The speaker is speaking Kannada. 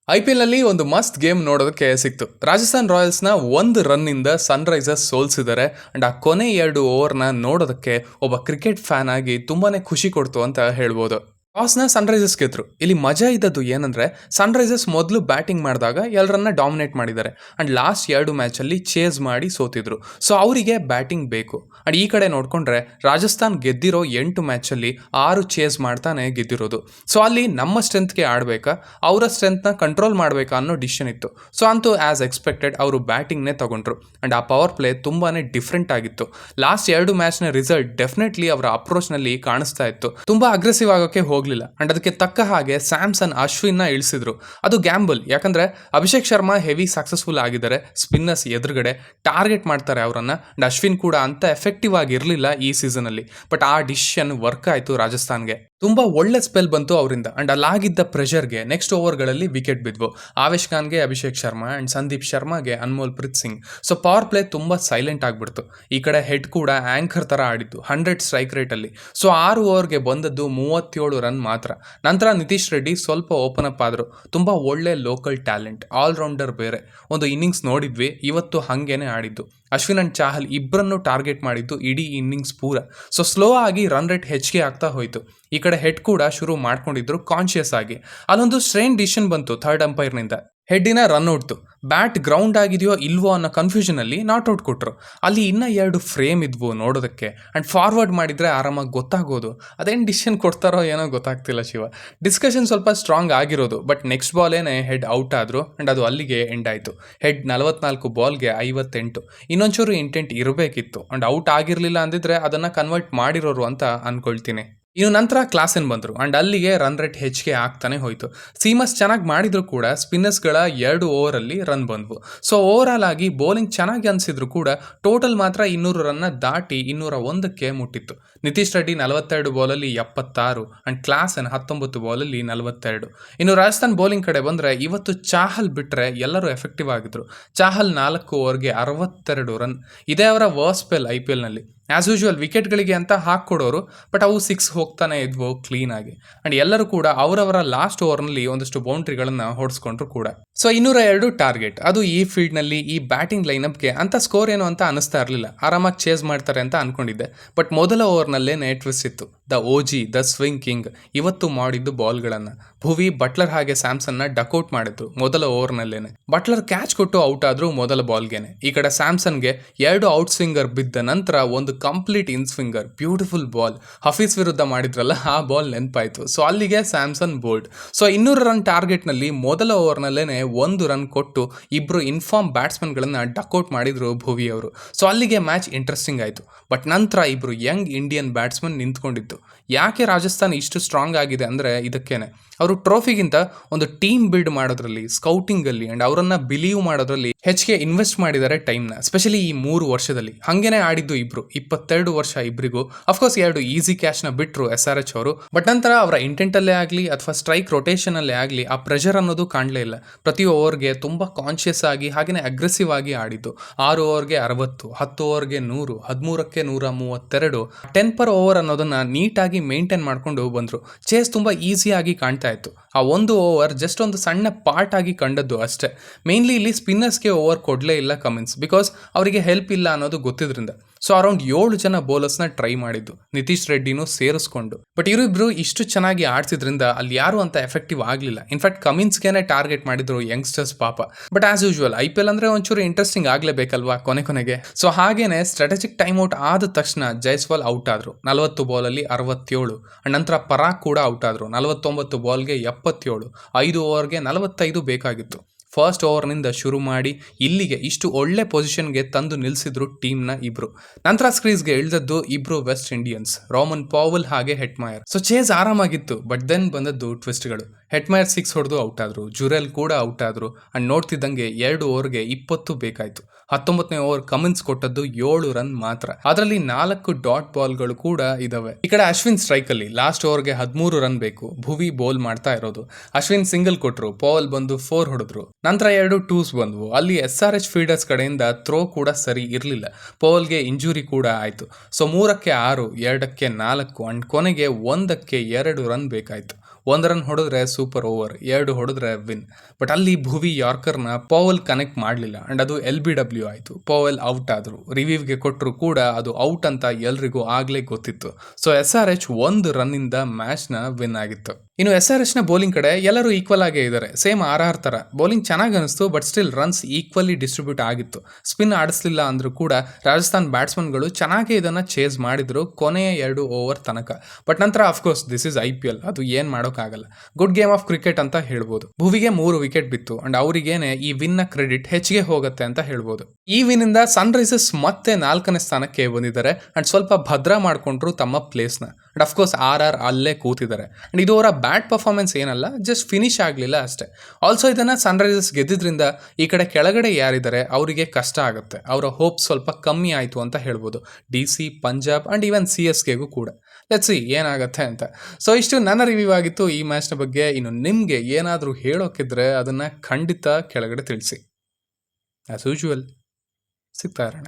IPL ನಲ್ಲಿ ಒಂದು ಮಸ್ತ್ ಗೇಮ್ ನೋಡೋದಕ್ಕೆ ಸಿಕ್ತು. ರಾಜಸ್ಥಾನ್ ರಾಯಲ್ಸ್ನ ಒಂದು ರನ್ನಿಂದ ಸನ್ರೈಸರ್ಸ್ ಸೋಲ್ಸಿದ್ದಾರೆ ಅಂಡ್ ಆ ಕೊನೆ 2 ಓವರ್ನ ನೋಡೋದಕ್ಕೆ ಒಬ್ಬ ಕ್ರಿಕೆಟ್ ಫ್ಯಾನ್ ಆಗಿ ತುಂಬಾನೇ ಖುಷಿ ಕೊಡ್ತು ಅಂತ ಹೇಳ್ಬೋದು. ಟಾಸ್ನ ಸನ್ರೈಸರ್ಸ್ ಗೆದ್ರು. ಇಲ್ಲಿ ಮಜಾ ಇದ್ದದ್ದು ಏನಂದ್ರೆ ಸನ್ರೈಸರ್ಸ್ ಮೊದಲು ಬ್ಯಾಟಿಂಗ್ ಮಾಡಿದಾಗ ಎಲ್ಲರನ್ನ ಡಾಮಿನೇಟ್ ಮಾಡಿದ್ದಾರೆ ಅಂಡ್ ಲಾಸ್ಟ್ 2 ಮ್ಯಾಚಲ್ಲಿ ಚೇಸ್ ಮಾಡಿ ಸೋತಿದ್ರು. ಸೊ ಅವರಿಗೆ ಬ್ಯಾಟಿಂಗ್ ಬೇಕು. ಅಂಡ್ ಈ ಕಡೆ ನೋಡ್ಕೊಂಡ್ರೆ ರಾಜಸ್ಥಾನ್ ಗೆದ್ದಿರೋ 8 ಮ್ಯಾಚಲ್ಲಿ 6 ಚೇಸ್ ಮಾಡ್ತಾನೆ ಗೆದ್ದಿರೋದು. ಸೊ ಅಲ್ಲಿ ನಮ್ಮ ಸ್ಟ್ರೆಂತ್ಗೆ ಆಡಬೇಕಾ ಅವರ ಸ್ಟ್ರೆಂತ್ನ ಕಂಟ್ರೋಲ್ ಮಾಡಬೇಕಾ ಅನ್ನೋ ಡಿಸಿಷನ್ ಇತ್ತು. ಸೊ ಅಂತೂ ಆಸ್ ಎಕ್ಸ್ಪೆಕ್ಟೆಡ್ ಅವರು ಬ್ಯಾಟಿಂಗ್ನೇ ತಗೊಂಡ್ರು ಅಂಡ್ ಆ ಪವರ್ ಪ್ಲೇ ತುಂಬಾನೇ ಡಿಫ್ರೆಂಟ್ ಆಗಿತ್ತು. ಲಾಸ್ಟ್ 2 ಮ್ಯಾಚ್ನ ರಿಸಲ್ಟ್ ಡೆಫಿನೆಟ್ಲಿ ಅವರ ಅಪ್ರೋಚ್ನಲ್ಲಿ ಕಾಣಿಸ್ತಾ ಇತ್ತು. ತುಂಬಾ ಅಗ್ರೆಸಿವ್ ಆಗೋಕೆ ಹೋಗಲಿಲ್ಲ ಅಂಡ್ ಅದಕ್ಕೆ ತಕ್ಕ ಹಾಗೆ ಸ್ಯಾಮ್ಸನ್ ಅಶ್ವಿನ್ನ ಇಳಿಸಿದ್ರು. ಅದು ಗ್ಯಾಂಬಲ್, ಯಾಕಂದ್ರೆ ಅಭಿಷೇಕ್ ಶರ್ಮಾ ಹೆವಿ ಸಕ್ಸಸ್ಫುಲ್ ಆಗಿದ್ದಾರೆ. ಸ್ಪಿನ್ನರ್ಸ್ ಎದುರುಗಡೆ ಟಾರ್ಗೆಟ್ ಮಾಡ್ತಾರೆ ಅವರನ್ನ ಅಂಡ್ ಅಶ್ವಿನ್ ಕೂಡ ಅಂತ ಎಫೆಕ್ಟಿವ್ ಆಗಿ ಇರಲಿಲ್ಲ ಈ ಸೀಸನ್ ಅಲ್ಲಿ. ಬಟ್ ಆ ಡಿಸಿಷನ್ ವರ್ಕ್ ಆಯ್ತು ರಾಜಸ್ಥಾನ್ಗೆ. ತುಂಬಾ ಒಳ್ಳೆ ಸ್ಪೆಲ್ ಬಂತು ಅವರಿಂದ ಅಂಡ್ ಅಲ್ಲಾಗಿದ್ದ ಪ್ರೆಷರ್ಗೆ ನೆಕ್ಸ್ಟ್ ಓವರ್ಗಳಲ್ಲಿ ವಿಕೆಟ್ ಬಿದ್ವು. ಆವೇಶ್ ಖಾನ್ಗೆ ಅಭಿಷೇಕ್ ಶರ್ಮಾ ಅಂಡ್ ಸಂದೀಪ್ ಶರ್ಮಾಗೆ Anmolpreet Singh. So power play ತುಂಬಾ ಸೈಲೆಂಟ್ ಆಗ್ಬಿಡ್ತು. ಈ ಕಡೆ ಹೆಡ್ ಕೂಡ ಆಂಕರ್ ತರ ಆಡಿದ್ದು 100 ಸ್ಟ್ರೈಕ್ ರೇಟ್ ಅಲ್ಲಿ. ಸೊ 6 ಓವರ್ಗೆ ಬಂದದ್ದು 37 ರನ್ ಮಾತ್ರ. ನಂತರ ನಿತೀಶ್ ರೆಡ್ಡಿ ಸ್ವಲ್ಪ ಓಪನ್ ಅಪ್ ಆದ್ರು. ತುಂಬಾ ಒಳ್ಳೆ ಲೋಕಲ್ ಟ್ಯಾಲೆಂಟ್, ಆಲ್ರೌಂಡರ್ ಬೇರೆ. ಒಂದು ಇನ್ನಿಂಗ್ಸ್ ನೋಡಿದ್ವಿ, ಇವತ್ತು ಹಂಗೇನೆ ಆಡಿದ್ದು. ಅಶ್ವಿನ್ ಅಂಡ್ ಚಾಹಲ್ ಇಬ್ಬರನ್ನು ಟಾರ್ಗೆಟ್ ಮಾಡಿದ್ದು ಇಡೀ ಇನ್ನಿಂಗ್ಸ್ ಪೂರ. ಸೊ ಸ್ಲೋ ಆಗಿ ರನ್ ರೇಟ್ ಹೆಚ್ಚಿಗೆ ಆಗ್ತಾ ಹೋಯಿತು. ಈ ಕಡೆ ಹೆಡ್ ಕೂಡ ಶುರು ಮಾಡ್ಕೊಂಡಿದ್ರು ಕಾನ್ಶಿಯಸ್ ಆಗಿ. ಅಲ್ಲೊಂದು ಸ್ಟ್ರೇನ್ ಡಿಸಿಷನ್ ಬಂತು ಥರ್ಡ್ ಅಂಪೈರ್ನಿಂದ. ಹೆಡ್ಡಿನ ರನ್ ಔಟ್ತು. ಬ್ಯಾಟ್ ಗ್ರೌಂಡ್ ಆಗಿದೆಯೋ ಇಲ್ವೋ ಅನ್ನೋ ಕನ್ಫ್ಯೂಷನ್ ಅಲ್ಲಿ ನಾಟ್ ಔಟ್ ಕೊಟ್ರು. ಅಲ್ಲಿ ಇನ್ನ 2 ಫ್ರೇಮ್ ಇದ್ವು ನೋಡೋದಕ್ಕೆ ಅಂಡ್ ಫಾರ್ವರ್ಡ್ ಮಾಡಿದ್ರೆ ಆರಾಮಾಗಿ ಗೊತ್ತಾಗೋದು. ಅದೇನು ಡಿಸಿಷನ್ ಕೊಡ್ತಾರೋ ಏನೋ ಗೊತ್ತಾಗ್ತಿಲ್ಲ ಶಿವ. ಡಿಸ್ಕಷನ್ ಸ್ವಲ್ಪ ಸ್ಟ್ರಾಂಗ್ ಆಗಿರೋದು, ಬಟ್ ನೆಕ್ಸ್ಟ್ ಬಾಲೇನೆ ಹೆಡ್ ಔಟ್ ಆದ್ರು ಅಂಡ್ ಅದು ಅಲ್ಲಿಗೆ ಎಂಡ್ ಆಯ್ತು. ಹೆಡ್ 44 ಬಾಲ್ಗೆ 58. ಇನ್ನೊಂಚೂರು ಇಂಟೆಂಟ್ ಇರಬೇಕಿತ್ತು ಅಂಡ್ ಔಟ್ ಆಗಿರ್ಲಿಲ್ಲ ಅಂದಿದ್ರೆ ಅದನ್ನ ಕನ್ವರ್ಟ್ ಮಾಡಿರೋರು ಅಂತ ಅನ್ಕೊಳ್ತೀನಿ. ಇನ್ನು ನಂತರ ಕ್ಲಾಸನ್ ಬಂದರು ಅಂಡ್ ಅಲ್ಲಿಗೆ ರನ್ ರೇಟ್ ಹೆಚ್ಚಿಗೆ ಆಗ್ತಾನೆ ಹೋಯಿತು. ಸೀಮಸ್ ಚೆನ್ನಾಗಿ ಮಾಡಿದ್ರು ಕೂಡ ಸ್ಪಿನ್ನರ್ಸ್ಗಳ 2 ಓವರಲ್ಲಿ ರನ್ ಬಂದ್ವು. ಸೊ ಓವರ್ ಆಲ್ ಆಗಿ ಬೌಲಿಂಗ್ ಚೆನ್ನಾಗಿ ಅನಿಸಿದ್ರು ಕೂಡ ಟೋಟಲ್ ಮಾತ್ರ 200 ರನ್ನ ದಾಟಿ 201ಕ್ಕೆ ಮುಟ್ಟಿತ್ತು. ನಿತೀಶ್ ರೆಡ್ಡಿ 42 ಬಾಲಲ್ಲಿ 76 ಅಂಡ್ ಕ್ಲಾಸನ್ 19 ಬಾಲಲ್ಲಿ 42. ಇನ್ನು ರಾಜಸ್ಥಾನ್ ಬೌಲಿಂಗ್ ಕಡೆ ಬಂದರೆ ಇವತ್ತು ಚಾಹಲ್ ಬಿಟ್ಟರೆ ಎಲ್ಲರೂ ಎಫೆಕ್ಟಿವ್ ಆಗಿದ್ರು. ಚಾಹಲ್ 4 ಓವರ್ಗೆ 62 ರನ್. ಇದೇ ಅವರ ವರ್ಸ್ಟ್ ಸ್ಪೆಲ್ IPLನಲ್ಲಿ. ಆ್ಯಸ್ ಯೂಶುವಲ್ ವಿಕೆಟ್ಗಳಿಗೆ ಅಂತ ಹಾಕ್ಕೊಡೋರು, ಬಟ್ ಅವು 6 ಹೋಗ್ತಾನೆ ಇದ್ವು ಕ್ಲೀನಾಗಿ. ಆ್ಯಂಡ್ ಎಲ್ಲರೂ ಕೂಡ ಅವರವರ ಲಾಸ್ಟ್ ಓವರ್ನಲ್ಲಿ ಒಂದಷ್ಟು ಬೌಂಡ್ರಿಗಳನ್ನು ಹೊಡೆಸ್ಕೊಂಡ್ರು ಕೂಡ. ಸೊ 202 ಟಾರ್ಗೆಟ್, ಅದು ಈ ಫೀಲ್ಡ್ನಲ್ಲಿ ಈ ಬ್ಯಾಟಿಂಗ್ ಲೈನಪ್ಗೆ ಅಂತ ಸ್ಕೋರ್ ಏನು ಅಂತ ಅನಿಸ್ತಾ ಇರಲಿಲ್ಲ. ಆರಾಮಾಗಿ ಚೇಸ್ ಮಾಡ್ತಾರೆ ಅಂತ ಅನ್ಕೊಂಡಿದ್ದೆ. ಬಟ್ ಮೊದಲ ಓವರ್ನಲ್ಲೇ ಟ್ವಿಸ್ಟ್ ಇತ್ತು. The OG, the swing king ಇವತ್ತು ಮಾಡಿದ್ದು ಬಾಲ್ಗಳನ್ನು. ಭುವಿ ಬಟ್ಲರ್ ಹಾಗೆ ಸ್ಯಾಮ್ಸನ್ನ ಡಕ್ಔಟ್ ಮಾಡಿದ್ರು ಮೊದಲ ಓವರ್ನಲ್ಲೇನೆ. ಬಟ್ಲರ್ ಕ್ಯಾಚ್ ಕೊಟ್ಟು ಔಟ್ ಆದ್ರು ಮೊದಲ ಬಾಲ್ಗೆನೆ. ಈ ಕಡೆ ಸ್ಯಾಮ್ಸನ್ಗೆ 2 ಔಟ್ ಸ್ವಿಂಗರ್ ಬಿದ್ದ ನಂತರ ಒಂದು complete in swinger, beautiful ball. Hafeez ವಿರುದ್ಧ ಮಾಡಿದ್ರಲ್ಲ ಆ ಬಾಲ್ ನೆನಪಾಯ್ತು. ಸೊ ಅಲ್ಲಿಗೆ ಸ್ಯಾಮ್ಸನ್ ಬೋಲ್ಡ್. ಸೊ 200 ರನ್ ಟಾರ್ಗೆಟ್ನಲ್ಲಿ ಮೊದಲ ಓವರ್ನಲ್ಲೇನೆ 1 ರನ್ ಕೊಟ್ಟು ಇಬ್ರು ಇನ್ಫಾರ್ಮ್ ಬ್ಯಾಟ್ಸ್ಮನ್ಗಳನ್ನ ಡಕ್ಔಟ್ ಮಾಡಿದ್ರು ಭುವಿ ಅವರು. ಸೊ ಅಲ್ಲಿಗೆ ಮ್ಯಾಚ್ ಇಂಟ್ರೆಸ್ಟಿಂಗ್ ಆಯಿತು. ಬಟ್ ನಂತರ ಇಬ್ರು ಯಂಗ್ ಇಂಡಿಯನ್ ಬ್ಯಾಟ್ಸ್ಮನ್ ನಿಂತ್ಕೊಂಡಿತ್ತು. ಯಾಕೆ ರಾಜಸ್ಥಾನ್ ಇಷ್ಟು ಸ್ಟ್ರಾಂಗ್ ಆಗಿದೆ ಅಂದರೆ ಇದಕ್ಕೇನೆ. ಅವರು ಟ್ರೋಫಿಗಿಂತ ಒಂದು ಟೀಮ್ ಬಿಲ್ಡ್ ಮಾಡೋದ್ರಲ್ಲಿ, ಸ್ಕೌಟಿಂಗಲ್ಲಿ ಆ್ಯಂಡ್ ಅವರನ್ನು ಬಿಲೀವ್ ಮಾಡೋದ್ರಲ್ಲಿ ಹೆಚ್ಚಿಗೆ ಇನ್ವೆಸ್ಟ್ ಮಾಡಿದ್ದಾರೆ ಟೈಮ್ನ, ಸ್ಪೆಷಲಿ ಈ 3 ವರ್ಷದಲ್ಲಿ. ಹಾಗೇನೆ ಆಡಿದ್ದು ಇಬ್ರು, 22 ವರ್ಷ ಇಬ್ಬರಿಗೂ. ಅಫ್ಕೋರ್ಸ್ 2 ಈಸಿ ಕ್ಯಾಶ್ನ ಬಿಟ್ಟರು SRH ಅವರು. ಬಟ್ ನಂತರ ಅವರ ಇಂಟೆಂಟಲ್ಲೇ ಆಗಲಿ ಅಥವಾ ಸ್ಟ್ರೈಕ್ ರೊಟೇಷನಲ್ಲೇ ಆಗಲಿ ಆ ಪ್ರೆಷರ್ ಅನ್ನೋದು ಕಾಣಲೇ ಇಲ್ಲ. ಪ್ರತಿ ಓವರ್ಗೆ ತುಂಬ ಕಾನ್ಷಿಯಸ್ ಆಗಿ ಹಾಗೆಯೇ ಅಗ್ರೆಸಿವ್ ಆಗಿ ಆಡಿದ್ದು. 6 ಓವರ್ಗೆ 60, 10 ಓವರ್ಗೆ 100, 13ಕ್ಕೆ 132, 10 per ಓವರ್ ಅನ್ನೋದನ್ನ ನೀಟಾಗಿ ಮೇಂಟೈನ್ ಮಾಡ್ಕೊಂಡು ಬಂದರು. ಚೇಸ್ ತುಂಬ ಈಸಿಯಾಗಿ ಕಾಣ್ತಾ ಇತ್ತು. ಆ 1 ಓವರ್ ಜಸ್ಟ್ ಒಂದು ಸಣ್ಣ ಪಾರ್ಟ್ ಆಗಿ ಕಂಡದ್ದು ಅಷ್ಟೇ. ಮೇನ್ಲಿ ಇಲ್ಲಿ ಸ್ಪಿನ್ನರ್ಸ್ಗೆ ಓವರ್ ಕೊಡಲೇ ಇಲ್ಲ ಕಮಿನ್ಸ್, ಬಿಕಾಸ್ ಅವರಿಗೆ ಹೆಲ್ಪ್ ಇಲ್ಲ ಅನ್ನೋದು ಗೊತ್ತಿದ್ರಿಂದ. ಸೊ ಅರೌಂಡ್ 7 ಜನ ಬೌಲರ್ಸ್ನ ಟ್ರೈ ಮಾಡಿದ್ದು, ನಿತೀಶ್ ರೆಡ್ಡಿನೂ ಸೇರಿಸ್ಕೊಂಡು. ಬಟ್ ಇವರಿಬ್ರು ಇಷ್ಟು ಚೆನ್ನಾಗಿ ಆಡ್ಸಿದ್ರಿಂದ ಅಲ್ಲಿ ಯಾರು ಅಂತ ಎಫೆಕ್ಟಿವ್ ಆಗಲಿಲ್ಲ. ಇನ್ಫ್ಯಾಕ್ಟ್ ಕಮಿನ್ಸ್ಗೆನೆ ಟಾರ್ಗೆಟ್ ಮಾಡಿದ್ರು ಯಂಗ್ಸ್ಟರ್ಸ್ ಪಾಪ. ಬಟ್ ಆಸ್ ಯೂಶುವಲ್ IPL ಅಂದರೆ ಒಂಚೂರು ಇಂಟ್ರೆಸ್ಟಿಂಗ್ ಆಗಲೇಬೇಕಲ್ವಾ ಕೊನೆಗೆ. ಸೊ ಹಾಗೇನೆ ಸ್ಟ್ರಾಟಜಿಕ್ ಟೈಮ್ ಔಟ್ ಆದ ತಕ್ಷಣ ಜೈಸ್ವಾಲ್ ಔಟ್ ಆದ್ರು 40 ಬಾಲಲ್ಲಿ 67. ನಂತರ ಪರಾಗ್ ಕೂಡ ಔಟ್ ಆದ್ರು 49 ಬಾಲ್ಗೆ 77. 5 ಓವರ್ಗೆ 45 ಬೇಕಾಗಿತ್ತು. ಫಸ್ಟ್ ಓವರ್ನಿಂದ ಶುರು ಮಾಡಿ ಇಲ್ಲಿಗೆ ಇಷ್ಟು ಒಳ್ಳೆ ಪೊಸಿಷನ್ಗೆ ತಂದು ನಿಲ್ಲಿಸಿದ್ರು ಟೀಮ್ನ ಇಬ್ರು. ನಂತರ ಸ್ಕ್ರೀಸ್ಗೆ ಇಳಿದದ್ದು ಇಬ್ರು ವೆಸ್ಟ್ ಇಂಡಿಯನ್ಸ್, ರೋಮನ್ ಪಾವೆಲ್ ಹಾಗೆ ಹೆಟ್ಮಯರ್. ಸೊ ಚೇಸ್ ಆರಾಮಾಗಿತ್ತು. ಬಟ್ ದೆನ್ ಬಂದದ್ದು ಟ್ವಿಸ್ಟ್ಗಳು. ಹೆಟ್ಮಯರ್ 6 ಹೊಡೆದು ಔಟ್ ಆದ್ರು, ಜುರೆಲ್ ಕೂಡ ಔಟ್ ಆದ್ರು. ಅಂಡ್ ನೋಡ್ತಿದ್ದಂಗೆ 2 ಓವರ್ಗೆ 20 ಬೇಕಾಯ್ತು. 19ನೇ ಓವರ್ ಕಮಿನ್ಸ್ ಕೊಟ್ಟದ್ದು 7 ರನ್ ಮಾತ್ರ. ಅದರಲ್ಲಿ 4 ಡಾಟ್ ಬಾಲ್ಗಳು ಕೂಡ ಇದಾವೆ. ಈ ಕಡೆ ಅಶ್ವಿನ್ ಸ್ಟ್ರೈಕ್ ಅಲ್ಲಿ ಲಾಸ್ಟ್ ಓವರ್ಗೆ 13 ರನ್ ಬೇಕು. ಭುವಿ ಬೌಲ್ ಮಾಡ್ತಾ ಇರೋದು. ಅಶ್ವಿನ್ ಸಿಂಗಲ್ ಕೊಟ್ರು, ಪವಲ್ ಬಂದು 4 ಹೊಡೆದ್ರು. ನಂತರ 2 ಟೂಸ್ ಬಂದ್ವು. ಅಲ್ಲಿ SRH ಫೀಲ್ಡರ್ಸ್ ಕಡೆಯಿಂದ ಥ್ರೋ ಕೂಡ ಸರಿ ಇರಲಿಲ್ಲ. ಪವಲ್ಗೆ ಇಂಜುರಿ ಕೂಡ ಆಯಿತು. ಸೊ 3ಕ್ಕೆ 6, 2ಕ್ಕೆ 4 ಅಂಡ್ ಕೊನೆಗೆ 1ಕ್ಕೆ 2 ರನ್ ಬೇಕಾಯಿತು. 1 ರನ್ ಹೊಡೆದ್ರೆ ಸೂಪರ್ ಓವರ್, 2 ಹೊಡೆದ್ರೆ ವಿನ್. ಬಟ್ ಅಲ್ಲಿ ಭುವಿ ಯಾರ್ಕರ್ನ ಪವಲ್ ಕನೆಕ್ಟ್ ಮಾಡಲಿಲ್ಲ ಅಂಡ್ ಅದು LBW ಆಯಿತು. ಪವಲ್ ಔಟ್ ಆದರು. ರಿವ್ಯೂವ್ಗೆ ಕೊಟ್ಟರು ಕೂಡ ಅದು ಔಟ್ ಅಂತ ಎಲ್ರಿಗೂ ಆಗಲೇ ಗೊತ್ತಿತ್ತು. ಸೊ SRH 1 ರನ್ನಿಂದ ಮ್ಯಾಚ್ನ ವಿನ್ ಆಗಿತ್ತು. ಇನ್ನು SRHನ ಬೌಲಿಂಗ್ ಕಡೆ ಎಲ್ಲರೂ ಈಕ್ವಲ್ ಆಗೇ ಇದ್ದಾರೆ. ಸೇಮ್ RR ಥರ ಬೌಲಿಂಗ್ ಚೆನ್ನಾಗಿ ಅನಿಸ್ತು, but still runs equally distribute ಆಗಿತ್ತು. ಸ್ಪಿನ್ ಆಡಿಸ್ಲಿಲ್ಲ ಅಂದರೂ ಕೂಡ ರಾಜಸ್ಥಾನ್ ಬ್ಯಾಟ್ಸ್ಮನ್ಗಳು ಚೆನ್ನಾಗೇ ಇದನ್ನು ಚೇಸ್ ಮಾಡಿದ್ರು ಕೊನೆಯ 2 ಓವರ್ ತನಕ. ಬಟ್ ನಂತರ ಅಫ್ಕೋರ್ಸ್ ದಿಸ್ ಇಸ್ IPL, ಅದು ಏನು ಮಾಡೋಕ್ಕಾಗಲ್ಲ. ಗುಡ್ ಗೇಮ್ ಆಫ್ ಕ್ರಿಕೆಟ್ ಅಂತ ಹೇಳ್ಬೋದು. ಭುವಿಗೆ 3 ವಿಕೆಟ್ ಬಿತ್ತು ಅಂಡ್ ಅವರಿಗೇನೆ ಈ ವಿನ್ನ ಕ್ರೆಡಿಟ್ ಹೆಚ್ಚಿಗೆ ಹೋಗುತ್ತೆ ಅಂತ ಹೇಳ್ಬೋದು. ಈ ವಿನ್ನಿಂದ ಸನ್ರೈಸರ್ಸ್ ಮತ್ತೆ 4ನೇ ಸ್ಥಾನಕ್ಕೆ ಬಂದಿದ್ದಾರೆ ಅಂಡ್ ಸ್ವಲ್ಪ ಭದ್ರ ಮಾಡ್ಕೊಂಡ್ರು ತಮ್ಮ ಪ್ಲೇಸ್ನ. ಅಂಡ್ ಅಫ್ಕೋರ್ಸ್ RR ಅಲ್ಲೇ ಕೂತಿದ್ದಾರೆ. ಅಂಡ್ ಇದು ಅವರ ಬ್ಯಾಡ್ ಪರ್ಫಾರ್ಮೆನ್ಸ್ ಏನಲ್ಲ, ಜಸ್ಟ್ ಫಿನಿಶ್ ಆಗಲಿಲ್ಲ ಅಷ್ಟೇ. ಆಲ್ಸೋ ಇದನ್ನು ಸನ್ರೈಸರ್ಸ್ ಗೆದ್ದಿದ್ರಿಂದ ಈ ಕಡೆ ಕೆಳಗಡೆ ಯಾರಿದ್ದಾರೆ ಅವರಿಗೆ ಕಷ್ಟ ಆಗುತ್ತೆ. ಅವರ ಹೋಪ್ ಸ್ವಲ್ಪ ಕಮ್ಮಿ ಆಯಿತು ಅಂತ ಹೇಳ್ಬೋದು. DC, ಪಂಜಾಬ್ ಅಂಡ್ ಈವನ್ CSKಗೂ ಕೂಡ. ಲೆಟ್ಸ್ ಸಿ ಏನಾಗುತ್ತೆ ಅಂತ. ಸೊ ಇಷ್ಟು ನನ್ನ ರಿವ್ಯೂ ಆಗಿತ್ತು ಈ ಮ್ಯಾಚ್ನ ಬಗ್ಗೆ. ಇನ್ನು ನಿಮಗೆ ಏನಾದರೂ ಹೇಳೋಕ್ಕಿದ್ರೆ ಅದನ್ನು ಖಂಡಿತ ಕೆಳಗಡೆ ತಿಳಿಸಿ. ಆಸ್ ಯೂಶುವಲ್ ಸಿಗ್ತಾ ಇರೋಣ.